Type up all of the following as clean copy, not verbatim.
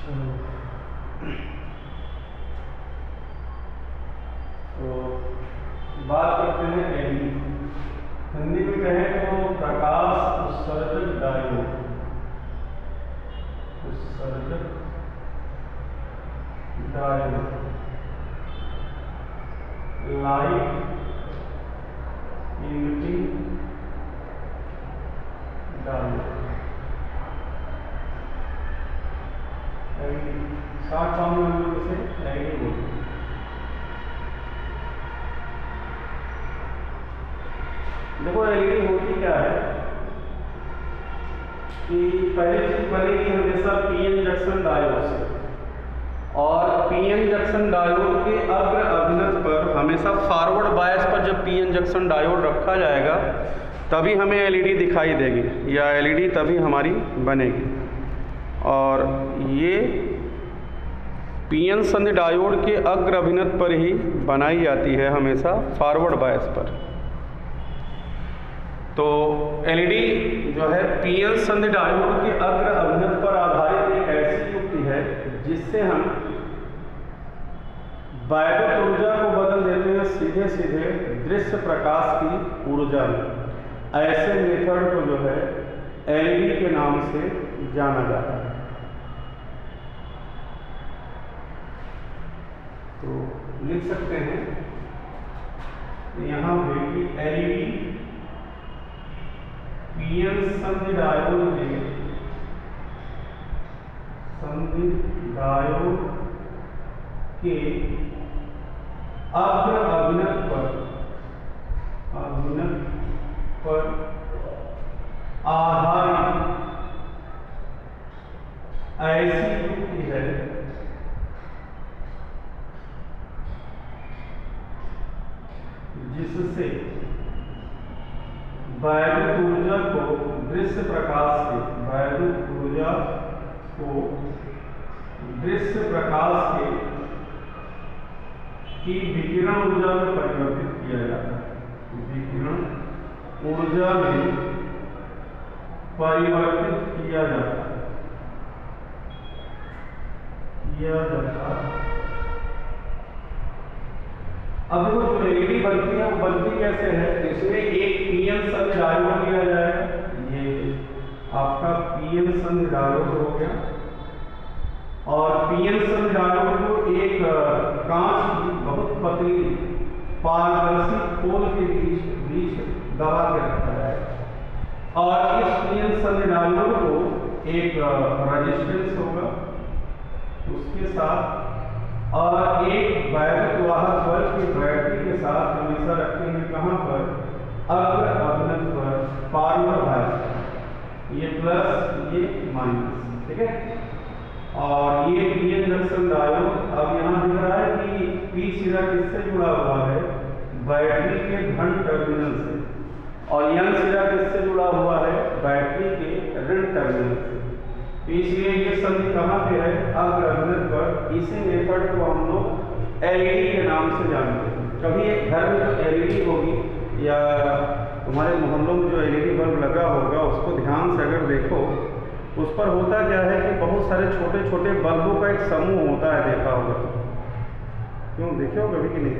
तो बात करते हैं एलईडी। हिंदी में कहें तो प्रकाश उत्सर्जक डायोड, उत्सर्जक diode, light emitting diode, short form में हम लोग इसे एलईडी बोलते हैं। देखो एलईडी होती क्या है कि पहली चीज बनेगी हमेशा पीएन जंक्शन डायोड से, और पीएन जंक्शन डायोड के अग्र अभिनत पर हमेशा फॉरवर्ड बायस पर जब पीएन जंक्शन डायोड रखा जाएगा तभी हमें एलईडी दिखाई देगी या एलईडी तभी हमारी बनेगी। और ये पीएन संधि डायोड के अग्र अभिनत पर ही बनाई जाती है, हमेशा फॉरवर्ड बायस पर। तो एलईडी जो है पीएन संधि डायोड के अग्र अभिनत पर आधारित एक ऐसी युक्ति है जिससे हम वैद्युत ऊर्जा को बदल देते हैं सीधे सीधे दृश्य प्रकाश की ऊर्जा में। ऐसे मेथड को जो है एलईडी के नाम से जाना जाता है। तो लिख सकते हैं यहाँ पे कि एलईडी पीएन संधि डायोड के अग्र अभिनत पर आधारित ऐसी युक्ति है जिससे वैद्युत ऊर्जा को दृश्य प्रकाश से, वैद्युत ऊर्जा को दृश्य प्रकाश की विकिरण ऊर्जा में परिवर्तित किया जाता है। विकिरण ऊर्जा में परिवर्तित किया जाता है, अब वो जो एलईडी बनती है वो बनती कैसे है? इसमें एक पीएन संधि डायोड लिया जाएगा, ये आपका पीएन संधि डायोड हो गया, और पीएन संधि डायोड को एक कांच की बहुत पतली पारदर्शी खोल के बीच दबा के रखा जाएगा, और इस पीएन संधि डायोड को एक रेजिस्टेंस होगा उसके साथ, और एक वैद्युत वाहक बल की बैटरी के साथ हमेशा रखेंगे कहाँ पर? अग्र अभिनत पर, फॉरवर्ड बायस, ये प्लस ये माइनस, ठीक है। और ये पीएन जंक्शन डायोड अब यहाँ दिख रहा है कि पी सिरा किससे जुड़ा हुआ है? बैटरी के धन टर्मिनल से, और एन सिरा किससे जुड़ा हुआ है? बैटरी के ऋण टर्मिनल से। इसलिए ये संधि कहाँ पे है? अग्र अभिनत पर। इसी मेथड को हम लोग एलईडी के नाम से जानते हैं। कभी एक घर में जो एलईडी होगी या तुम्हारे मोहल्लों में जो एलईडी बल्ब लगा होगा उसको ध्यान से अगर देखो, उस पर होता क्या है कि बहुत सारे छोटे छोटे बल्बों का एक समूह होता है, देखा होगा तो। क्यों देखे हो कभी कि नहीं?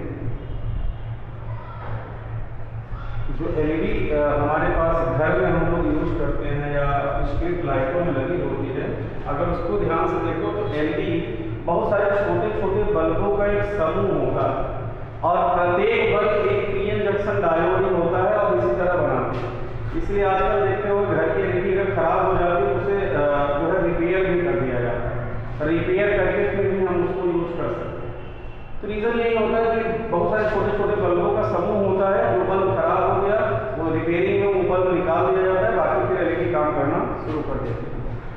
जो एलईडी हमारे पास घर में हम लोग यूज करते हैं या स्ट्रीट लाइटों में लगी होती है, अगर उसको ध्यान से देखो तो एलईडी बहुत सारे छोटे छोटे बल्बों का एक समूह होगा, और प्रत्येक बल्ब एक पीएन जंक्शन डायोड ही होता है और इसी तरह बनाते हैं। इसलिए आजकल देखते हो घर की एलईडी अगर खराब हो जाती है उसे जो है रिपेयर भी कर दिया जाता है, रिपेयर करके फिर भी हम उसको यूज कर सकते हैं। तो रीज़न यही होता है कि बहुत सारे छोटे छोटे बल्बों का समूह होता है, जो बल्ब खराब हो गया वो रिपेयरिंग में वो बल्ब निकाल दिया जाता है, बाकी फिर एलईडी काम करना शुरू कर देती है।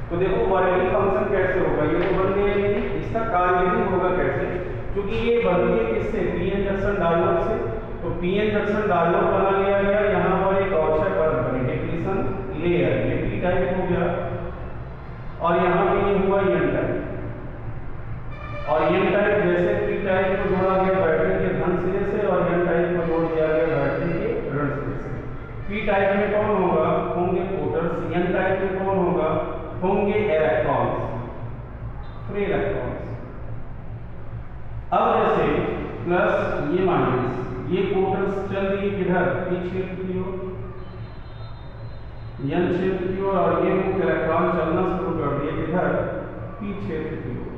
तो देखो वर्किंग फंक्शन कैसे होगा, ये तो बन गई एलईडी, इसका कार्य भी होगा कैसे? क्योंकि ये बनती है किससे? पीएन जंक्शन डायोड से। तो पीएन जंक्शन डायोड बना लिया गया, यहाँ पर एक आवश्यक परत बनी डिप्लीशन लेयर, ये पी टाइप हो गया, और यहाँ पे ये हुआ एन टाइप, और एन टाइप जैसे पी टाइप को जोड़ा गया बैटरी के धन सिरे से, और एन टाइप को जोड़ दिया गया बैटरी के ऋण सिरे से। पी टाइप में कौन होगा? होंगे पोटर्स। एन टाइप में कौन होगा? होंगे इलेक्ट्रॉन्स। Free electrons. अब जैसे प्लस ये माइनस, ये पोर्टल्स चल रही है किधर, पी क्षेत्र की ओर, एन क्षेत्र की ओर, और ये मुक्त इलेक्ट्रॉन चलना शुरू कर दिए किधर, पी क्षेत्र की ओर।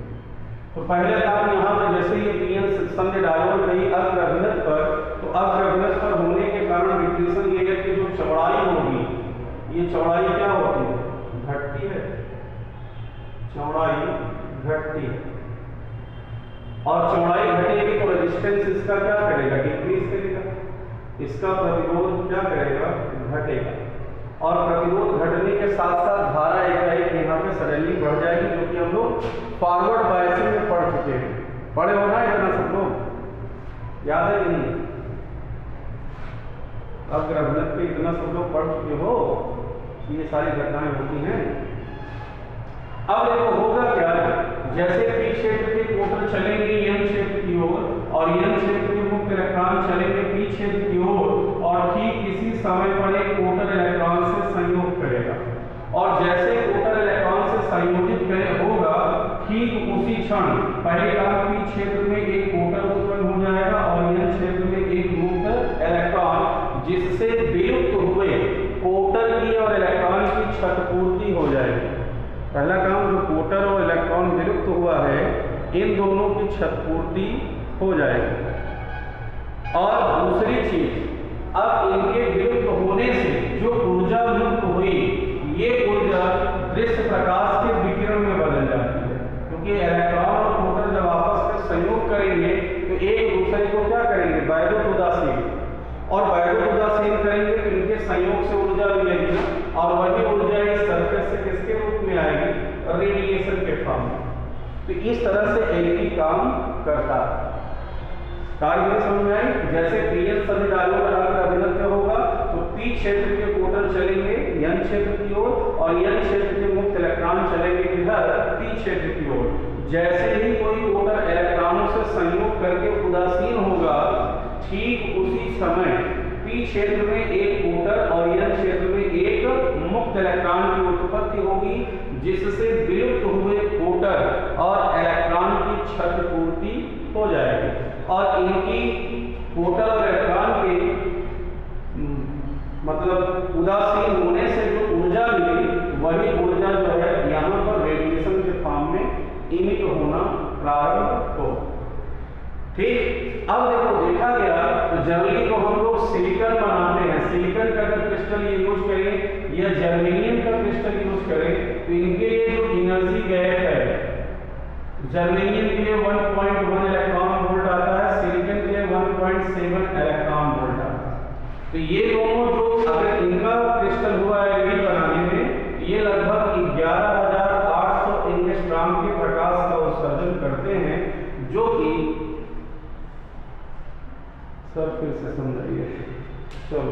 तो पहले काम यहाँ पर जैसे ये पीएन संधि डायोड गई अग्र अभिनत पर, तो अग्र अभिनत पर होने के कारण डिप्लीशन लेयर की जो चौड़ाई होगी, ये चौड़ाई क्या होती है, घटती है, चौड़ाई घटती है, और चौड़ाई घटेगी तो रेजिस्टेंस इसका क्या करेगा, डिक्रीज करेगा, इसका प्रतिरोध क्या करेगा, घटेगा, और प्रतिरोध घटने के साथ साथ धारा एक यहाँ पे सडनली बढ़ जाएगी, जो कि हम लोग फॉरवर्ड बायसिंग में पढ़ चुके हैं, पढ़े हो ना इतना सब लोग, याद है नहीं, अग्र अभिनत पे इतना सब लोग पढ़ चुके हो, ये सारी घटनाएं होती हैं। अब देखो होगा क्या, जैसे पी क्षेत्र के पोर्टल चलेंगे एन क्षेत्र की ओर, और एन क्षेत्र के मुक्त इलेक्ट्रॉन चलेंगे पी क्षेत्र की ओर, और ठीक इसी समय पर एक पोर्टल इलेक्ट्रॉन से संयोग करेगा, और जैसे पोर्टल इलेक्ट्रॉन से संयोजित होगा, ठीक उसी क्षण पहले काम पी क्षेत्र में एक पोर्टल उत्पन्न हो जाएगा, और एन क्षेत्र में एक मुक्त इलेक्ट्रॉन, जिससे विलुप्त हुए पोर्टल की और इलेक्ट्रॉन की क्षतिपूर्ति हो जाएगी। पहला काम, जो पोर्टल और इलेक्ट्रॉन विलुप्त हुआ है, इन दोनों की क्षतिपूर्ति हो जाएगी। और दूसरी चीज, अब इनके विलुप्त होने से जो ऊर्जा मुक्त हुई, ये ऊर्जा दृश्य प्रकाश के विकिरण में बदल जाती है, क्योंकि इलेक्ट्रॉन और पोर्टल जब आपस में संयोग करेंगे तो एक दूसरे को क्या करेंगे, वैद्युत उदासीन, और वैद्युत उदासीन करेंगे तो इनके संयोग से ऊर्जा मिलेगी, और वही ऊर्जा इस सरफेस से किसके रूप में आएगी, रेडिएशन के फॉर्म में। तो इस तरह से एलईडी काम करता है। कार्य समझ में आई, जैसे पीएन संधि डायोड अग्र अभिनत होगा तो पी क्षेत्र के पोर्टल चलेंगे एन क्षेत्र की ओर, और एन क्षेत्र के मुक्त इलेक्ट्रॉन चलेंगे किधर, पी क्षेत्र की ओर। जैसे ही कोई पोर्टल इलेक्ट्रॉनों से संयोग करके उदासीन होगा, ठीक उसी समय पी क्षेत्र में एक पोर्टल और एन क्षेत्र में एक मुक्त इलेक्ट्रॉन की उत्पत्ति होगी, जिससे विलुप्त हुए पोर्टल और इलेक्ट्रॉन की क्षतिपूर्ति हो जाएगी, और इनकी पोर्टल और इलेक्ट्रॉन के मतलब उदासीन होने से जो ऊर्जा मिली, वही ऊर्जा जो है यहाँ पर रेडिएशन के फॉर्म में इमिट होना प्रारंभ हो। ठीक, अब देखो देखा गया, तो जनरली तो हम लोग सिलिकॉन बनाते हैं, सिलिकॉन का अगर क्रिस्टल ये यूज करें या जर्मेनियम का क्रिस्टल यूज करें, तो इनके लिए जो एनर्जी गैप है, जर्मेनियम के लिए 1.1 इलेक्ट्रॉन वोल्ट आता है, सिलिकॉन के लिए 1.7 इलेक्ट्रॉन वोल्ट आता है। तो ये दोनों जो अगर इनका क्रिस्टल हुआ है एलईडी बनाने में, ये लगभग 11,800 एंगस्ट्रॉम के प्रकाश का उत्सर्जन करते हैं, जो कि सर फिर से समझाइए, चलो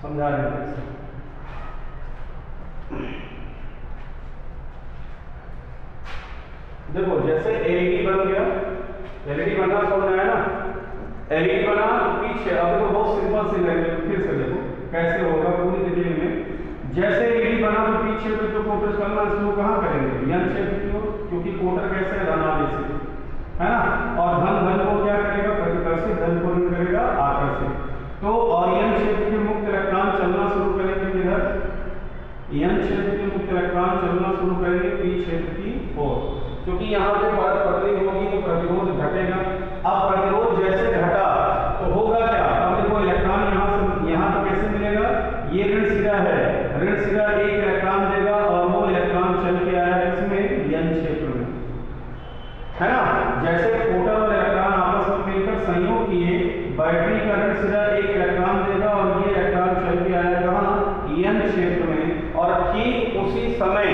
समझा रहे हैं। देखो जैसे एलईडी बन गया, एलईडी बनना समझ आया ना, एलईडी बना पीछे, अब देखो बहुत सिंपल सी है, फिर से देखो कैसे होगा पूरी डिटेल में। जैसे एलईडी बना तो पीछे पे जो फोकस करना है इसको कहाँ करेंगे, एन क्षेत्र की ओर, क्योंकि पोर्टल कैसे है, धनावेशी है ना, और धन को क्या करेगा, प्रतिकर्षित, धन को नहीं करेगा आकर्षित। तो और एन क्षेत्र के मुक्त इलेक्ट्रॉन चलना शुरू करेंगे किधर, एन क्षेत्र के मुक्त इलेक्ट्रॉन चलना शुरू करेंगे पी क्षेत्र की ओर, क्योंकि यहाँ पे परत पतली होगी तो प्रतिरोध घटेगा। अब प्रतिरोध जैसे घटा तो होगा क्या, अब देखो इलेक्ट्रॉन यहाँ तो कैसे मिलेगा, ये ऋण सिरा है, ऋण सिरा एक इलेक्ट्रॉन देगा, और वो इलेक्ट्रॉन चल के आया इसमें एन क्षेत्र में, है ना। जैसे पोर्टल और इलेक्ट्रॉन आपस में मिलकर संयोग किए, बैटरी का ऋण सिरा एक इलेक्ट्रॉन देगा, और ये इलेक्ट्रॉन चल के आया कहाँ, एन क्षेत्र में, और ठीक उसी समय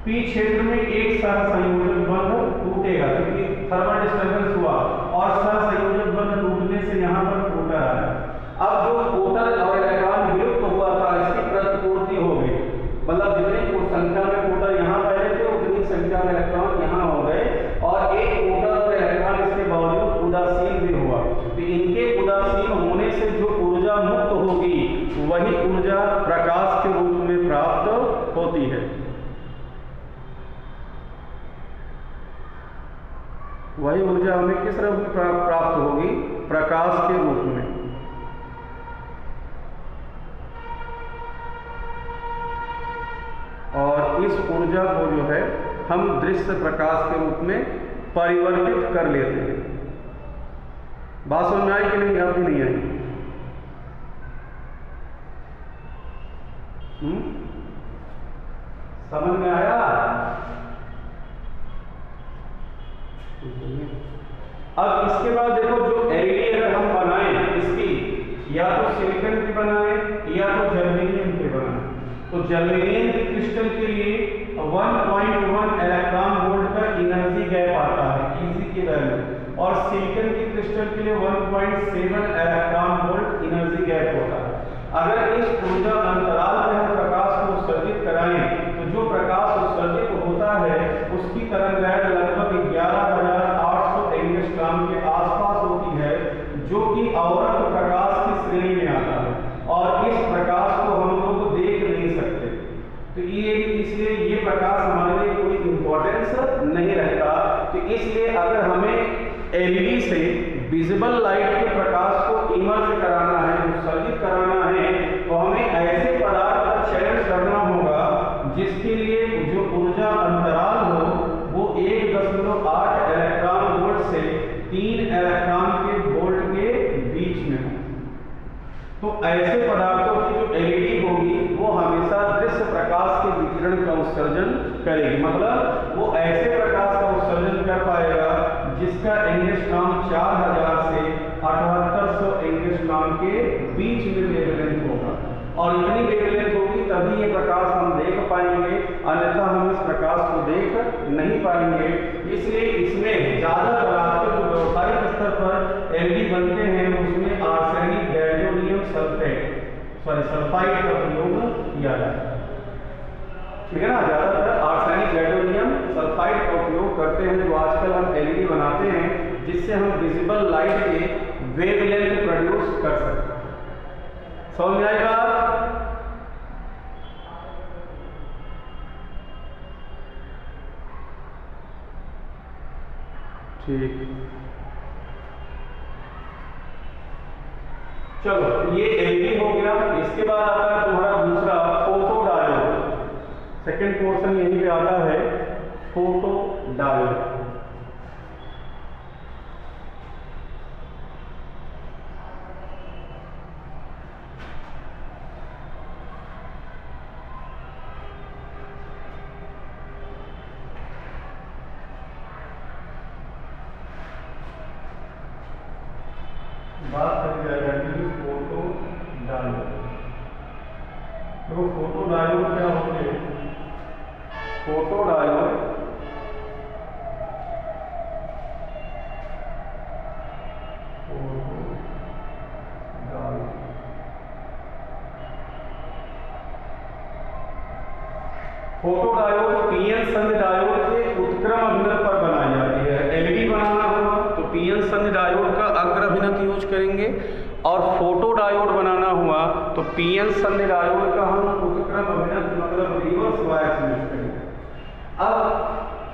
पी क्षेत्र में एक सहसंयोजक बंध टूटेगा, क्योंकि थर्मल डिस्टर्बेंस हुआ, और सहसंयोजक बंध टूटने से यहाँ पर पोर्टल आया। अब जो पोर्टल और इलेक्ट्रॉन विलुप्त हुआ था, इसकी प्रतिपूर्ति हो गई, मतलब जितनी संख्या में पोर्टल यहाँ पहले थे, उतनी संख्या में इलेक्ट्रॉन यहाँ हो गए, और एक पोर्टल और इलेक्ट्रॉन इसके बावजूद उदासीन भी हुआ। तो इनके उदासीन होने से जो ऊर्जा मुक्त होगी, वही ऊर्जा प्रकाश के रूप में प्राप्त होती है। वही ऊर्जा हमें किस रूप में प्राप्त होगी? प्रकाश के रूप में। और इस ऊर्जा को जो है हम दृश्य प्रकाश के रूप में परिवर्तित कर लेते हैं। बात समझ में आई कि नहीं? अब भी नहीं आई? समझ में आया? अब इसके बाद देखो, जो एलईडी अगर हम बनाएं इसकी, या तो सिलिकॉन की बनाएं या तो जर्मेनियम की बनाएं, तो जर्मेनियम के क्रिस्टल के लिए 1.1 इलेक्ट्रॉन वोल्ट का एनर्जी गैप आता है, Eg की वैल्यू, और सिलिकॉन की क्रिस्टल के लिए 1.7 इलेक्ट्रॉन वोल्ट एनर्जी गैप होता है। अगर इस ऊर्जा अंतराल में हम प्रकाश को उत्सर्जित कराएं, तो जो प्रकाश उत्सर्जित होता है उसकी तरंगदैर्घ्य लगभग 11,800 एंगस्ट्रॉम के आसपास होती है, जो कि अवरक्त प्रकाश की श्रेणी में आता है, और इस प्रकाश को हम लोग देख नहीं सकते। तो ये इसलिए ये प्रकाश हमारे लिए कोई इंपॉर्टेंस नहीं रहता। तो इसलिए अगर हमें एलईडी से विजिबल लाइट के प्रकाश को इमर्ज कराना है, उत्सर्जित कराना है, तो हमें ऐसे पदार्थ का चयन करना होगा जिसके लिए जो ऊर्जा अंतराल हो वो 1.8 इलेक्ट्रॉन वोल्ट से 3 इलेक्ट्रॉन के वोल्ट के बीच में हो। तो ऐसे पदार्थों की जो एलईडी होगी वो हमेशा दृश्य प्रकाश के विकिरण का उत्सर्जन करेगी। मतलब वो ऐसे प्रकाश का उत्सर्जन कर पाएगा जिसका एंगस्ट्रॉम 4000 से 7800 एंगस्ट्रॉम के बीच में वेवलेंथ होगा, और इतनी वेवलेंथ होगी तभी ये प्रकाश हम देख पाएंगे, अन्यथा हम इस प्रकाश को देख नहीं पाएंगे। इसलिए इसमें ज़्यादातर आजकल जो व्यावसायिक स्तर पर एलईडी बनते हैं उसमें आर्सेनिक गैल्वेनियम सल्फाइड का प्रयोग किया जाता है। ठीक है ना? ज़्यादातर आर्सेनिक गैल्वेनियम सल्फाइड का उपयोग करते हैं, जो आजकल हम एलईडी बनाते हैं, जिससे हम विजिबल लाइट के वेवलेंथ प्रोड्यूस कर सकते हैं। समझ में आएगा? ठीक, चलो ये एलईडी हो गया। इसके बाद आता है तुम्हारा दूसरा फोटो डायोड। सेकेंड पोर्शन यहीं पे आता है, फोटो डायोड। बात करी जाएगी फोटो डायोड। तो फोटो डायोड क्या होते हैं? Photo diode photo diode PN संधि डायोड के उत्क्रम अभिनत पर बनाई जाती है। एलईडी बनाना हुआ तो पीएन संधि डायोड का अग्र अभिनत यूज करेंगे, और फोटो डायोड बनाना हुआ तो पीएन संधि डायोड का हम उत्क्रम अभिनत मतलब रिवर्स बायस यूज करेंगे। अब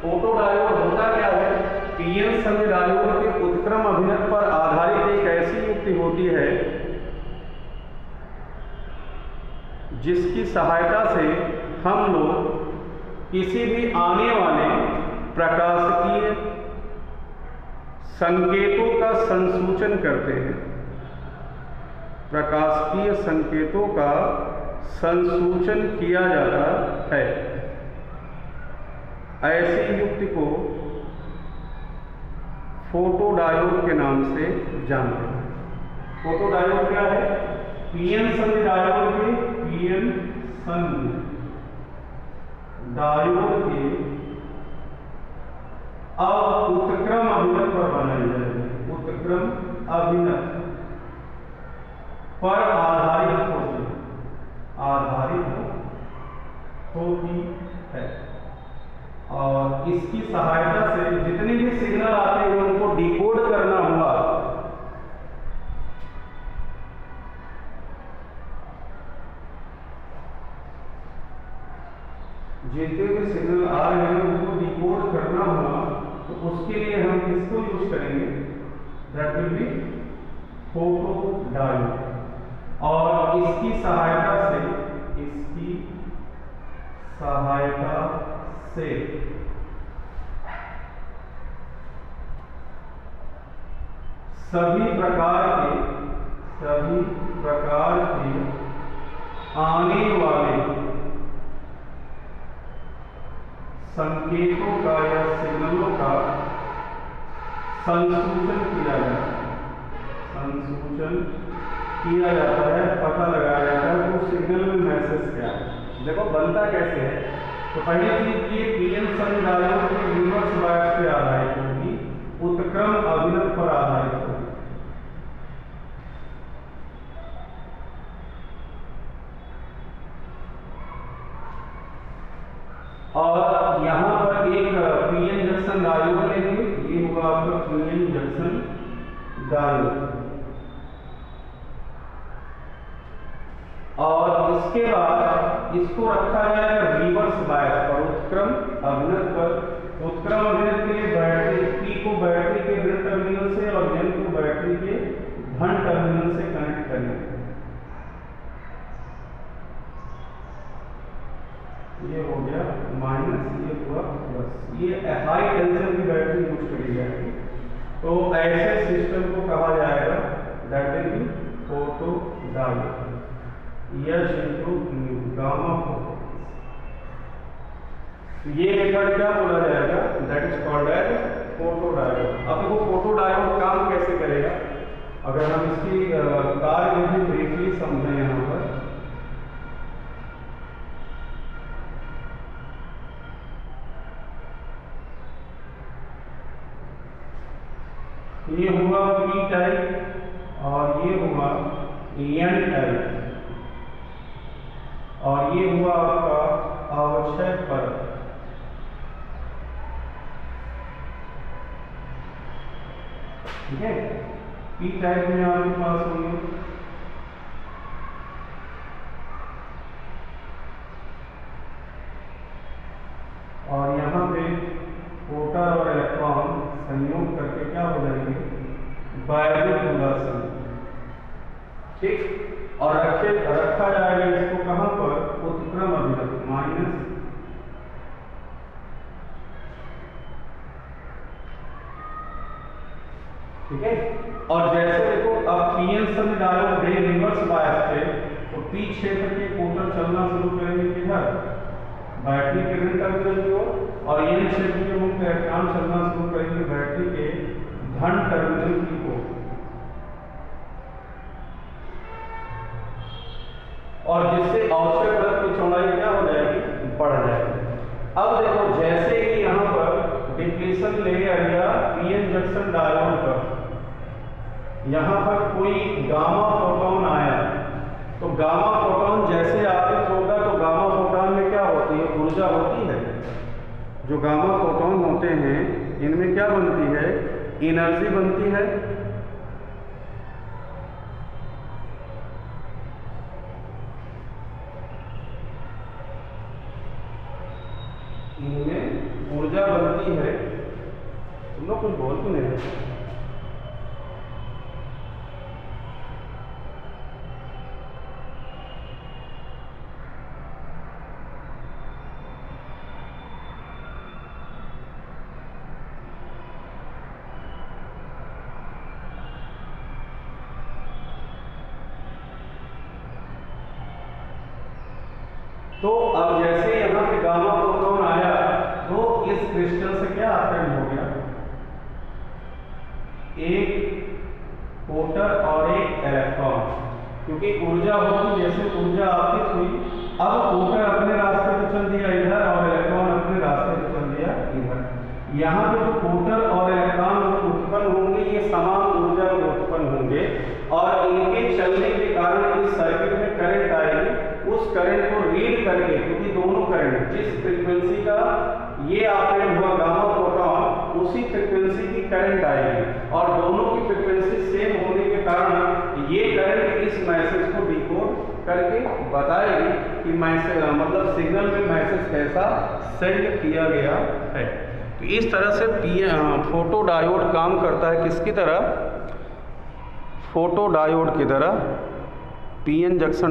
फोटो डायोड होता क्या है? पीएन संधि डायोड के उत्क्रम अभिनत पर आधारित एक ऐसी युक्ति होती है जिसकी सहायता से हम लोग किसी भी आने वाले प्रकाशिकीय संकेतों का संसूचन करते हैं। प्रकाशिकीय संकेतों का संसूचन किया जाता है। ऐसी युक्ति को फोटो डायोड के नाम से जानते हैं। फोटो डायोड क्या है? पीएन संधि डायोड के पीएन संधि डायोड के अब उत्क्रम अभिनत पर बनाई जाएगी। उत्क्रम अभिनत पर आधारित होती है, और इसकी सहायता से जितने भी सिग्नल आते हैं उनको डिकोड करना हुआ जितने भी सिग्नल आ रहे हैं उनको डिकोड करना हुआ तो उसके लिए हम किसको यूज करेंगे, दैट विल बी फोटोडायोड। और इसकी सहायता से सभी प्रकार के आने वाले संकेतों का या सिग्नलों का संसूचन किया जाता है, पता लगाया जाता है वो सिग्नल में मैसेज क्या है। देखो बनता कैसे है, तो पहली चीज ये पीएन सन डायोड की रिवर्स बायस पे आधारित होगी, उत्क्रम अभिनव पर आधारित होगी। और यहाँ पर एक पीएन जंक्शन डायोड लेंगे, ये होगा आपका पीएन जंक्शन डायोड। और इसके बाद इसको रखा जाएगा रिवर्स बायस पर, उत्क्रम अभिनव पर। उत्क्रम अभिनव के लिए बैटरी पी को बैटरी के ऋण टर्मिनल से और एन को बैटरी के धन टर्मिनल से कनेक्ट करना। ये हो गया माइनस, ये हुआ प्लस। ये हाई टेंशन की बैटरी यूज करी जाएगी। तो ऐसे सिस्टम को कहा जाएगा that will be photodiode, H into gamma photon. ये मेथड क्या बोला जाएगा, that is called as photodiode. अब देखो फोटोडायोड काम कैसे करेगा, अगर हम इसकी कार्य ब्रीफली समझें यहाँ पर। ये हुआ पी टाइप और ये हुआ एन टाइप और ये हुआ आपका आवश्यक परत। ठीक है, पी टाइप में आपके पास होंगे और यहाँ पे प्रोटॉन और इलेक्ट्रॉन संयोग करके क्या हो जाएंगे, बायोपोलर। ठीक, और रखा जाएगा इसको कहां पर, उत्क्रम अभिनव माइनस ठीक है। और जैसे देखो अब पीएन सन डायोड रे रिवर्स बायस पे, तो पी क्षेत्र के पोर्टल चलना शुरू करेंगे किधर, बैटरी के ऋण टर्मिनल की ओर, और एन क्षेत्र के मुक्त इलेक्ट्रॉन चलना शुरू करेंगे बैटरी के धन टर्मिनल की ओर। और जिससे आवश्यक परत की चौड़ाई क्या हो जाएगी, बढ़ जाएगी। अब देखो जैसे ही यहाँ पर डिप्लीशन लेयर या पीएन जंक्शन डायोड पर यहाँ पर कोई गामा फोटोन आया, तो गामा फोटोन जैसे आपतित होगा तो गामा फोटोन में क्या होती है, ऊर्जा होती है। जो गामा फोटोन होते हैं इनमें क्या बनती है, एनर्जी बनती है। इनमें ऊर्जा बनती है। तुम लोग कुछ बोल क्यों नहीं रहे? तो अब जैसे यहाँ पे गामा फोटोन आया तो इस क्रिस्टल से क्या अपडेट हो गया, एक प्रोटॉन और एक इलेक्ट्रॉन, क्योंकि ऊर्जा होगी, जैसे ऊर्जा आपतित हुई, अब प्रोटॉन अपने रास्ते पे चल दिया इधर और इलेक्ट्रॉन अपने रास्ते पे चल दिया इधर। यहाँ पे जो प्रोटॉन और इलेक्ट्रॉन उत्पन्न होंगे ये समान ऊर्जा में उत्पन्न होंगे और इनके चलने के कारण इस सर्किट में करंट आएगी। उस करंट को रीड करके, क्योंकि दोनों करंट जिस फ्रीक्वेंसी का ये ऑपरेट हुआ गामा फोटोन, उसी फ्रीक्वेंसी की करंट आएगी और दोनों की फ्रीक्वेंसी सेम होने के कारण ये करंट इस मैसेज को डिकोड करके बताएगी कि मैसेज मतलब सिग्नल में मैसेज कैसा सेंड किया गया है। तो इस तरह से फोटो डायोड काम करता है। किसकी तरह? फोटो डायोड की तरह। PN junction